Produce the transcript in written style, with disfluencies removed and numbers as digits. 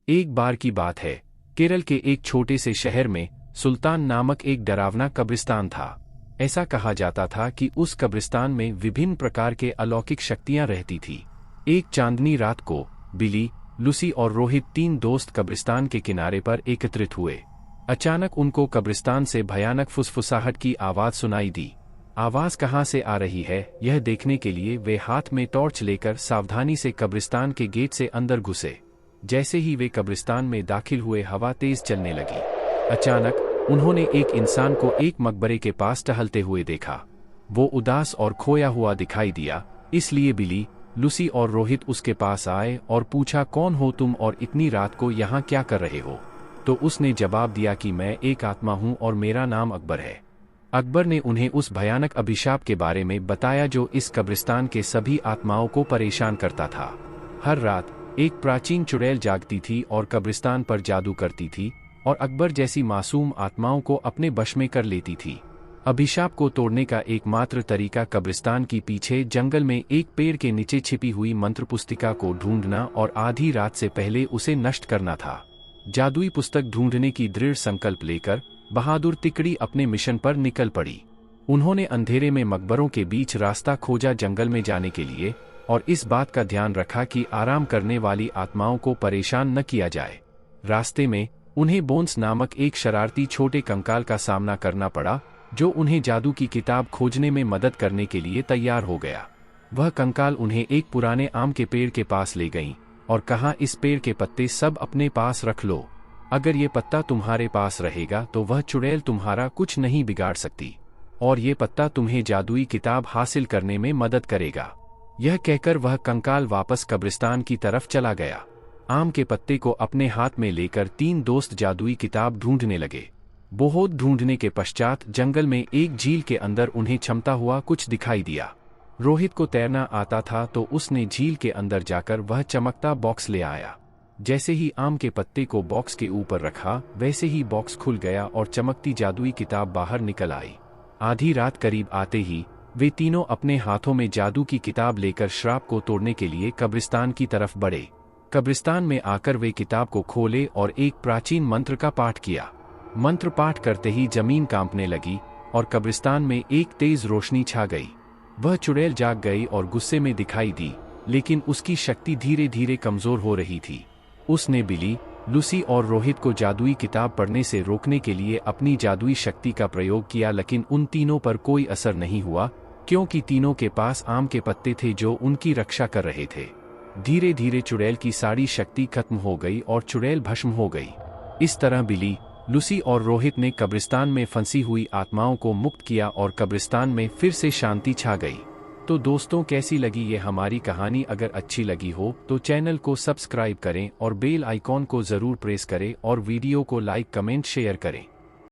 एक बार की बात है, केरल के एक छोटे से शहर में सुल्तान नामक एक डरावना कब्रिस्तान था। ऐसा कहा जाता था कि उस कब्रिस्तान में विभिन्न प्रकार के अलौकिक शक्तियां रहती थी। एक चांदनी रात को बिली, लूसी और रोहित तीन दोस्त कब्रिस्तान के किनारे पर एकत्रित हुए। अचानक उनको कब्रिस्तान से भयानक फुसफुसाहट की आवाज सुनाई दी। आवाज कहाँ से आ रही है, यह देखने के लिए वे हाथ में टॉर्च लेकर सावधानी से कब्रिस्तान के गेट से अंदर घुसे। जैसे ही वे कब्रिस्तान में दाखिल हुए, हवा तेज चलने लगी। अचानक उन्होंने एक इंसान को एक मकबरे के पास टहलते हुए देखा। वो उदास और खोया हुआ दिखाई दिया, इसलिए बिली, लूसी और रोहित उसके पास आए और पूछा, कौन हो तुम और इतनी रात को यहाँ क्या कर रहे हो? तो उसने जवाब दिया कि मैं एक आत्मा हूँ और मेरा नाम अकबर है। अकबर ने उन्हें उस भयानक अभिशाप के बारे में बताया जो इस कब्रिस्तान के सभी आत्माओं को परेशान करता था। हर रात एक प्राचीन चुड़ैल जागती थी और कब्रिस्तान पर जादू करती थी और अकबर जैसी मासूम आत्माओं को अपने वश में कर लेती थी। अभिशाप को तोड़ने का एकमात्र तरीका कब्रिस्तान की पीछे जंगल में एक पेड़ के नीचे छिपी हुई मंत्र पुस्तिका को ढूंढना और आधी रात से पहले उसे नष्ट करना था। जादुई पुस्तक ढूंढने की दृढ़ संकल्प लेकर बहादुर तिकड़ी अपने मिशन पर निकल पड़ी। उन्होंने अंधेरे में मकबरों के बीच रास्ता खोजा जंगल में जाने के लिए, और इस बात का ध्यान रखा कि आराम करने वाली आत्माओं को परेशान न किया जाए। रास्ते में उन्हें बोन्स नामक एक शरारती छोटे कंकाल का सामना करना पड़ा, जो उन्हें जादू की किताब खोजने में मदद करने के लिए तैयार हो गया। वह कंकाल उन्हें एक पुराने आम के पेड़ के पास ले गई और कहा, इस पेड़ के पत्ते सब अपने पास रख लो। अगर ये पत्ता तुम्हारे पास रहेगा तो वह चुड़ैल तुम्हारा कुछ नहीं बिगाड़ सकती, और ये पत्ता तुम्हें जादुई किताब हासिल करने में मदद करेगा। यह कहकर वह कंकाल वापस कब्रिस्तान की तरफ चला गया। आम के पत्ते को अपने हाथ में लेकर तीन दोस्त जादुई किताब ढूंढने लगे। बहुत ढूंढने के पश्चात जंगल में एक झील के अंदर उन्हें चमकता हुआ कुछ दिखाई दिया। रोहित को तैरना आता था तो उसने झील के अंदर जाकर वह चमकता बॉक्स ले आया। जैसे ही आम के पत्ते को बॉक्स के ऊपर रखा, वैसे ही बॉक्स खुल गया और चमकती जादुई किताब बाहर निकल आई। आधी रात करीब आते ही वे तीनों अपने हाथों में जादू की किताब लेकर श्राप को तोड़ने के लिए कब्रिस्तान की तरफ बढ़े। कब्रिस्तान में आकर वे किताब को खोले और एक प्राचीन मंत्र का पाठ किया। मंत्र पाठ करते ही जमीन कांपने लगी और कब्रिस्तान में एक तेज रोशनी छा गई। वह चुड़ैल जाग गई और गुस्से में दिखाई दी, लेकिन उसकी शक्ति धीरे धीरे कमजोर हो रही थी। उसने बिली, लूसी और रोहित को जादुई किताब पढ़ने से रोकने के लिए अपनी जादुई शक्ति का प्रयोग किया, लेकिन उन तीनों पर कोई असर नहीं हुआ, क्योंकि तीनों के पास आम के पत्ते थे जो उनकी रक्षा कर रहे थे। धीरे धीरे चुड़ैल की सारी शक्ति खत्म हो गई और चुड़ैल भस्म हो गई। इस तरह बिली, लूसी और रोहित ने कब्रिस्तान में फंसी हुई आत्माओं को मुक्त किया और कब्रिस्तान में फिर से शांति छा गई। तो दोस्तों, कैसी लगी ये हमारी कहानी? अगर अच्छी लगी हो तो चैनल को सब्सक्राइब करें और बेल आइकॉन को जरूर प्रेस करें और वीडियो को लाइक, कमेंट, शेयर करें।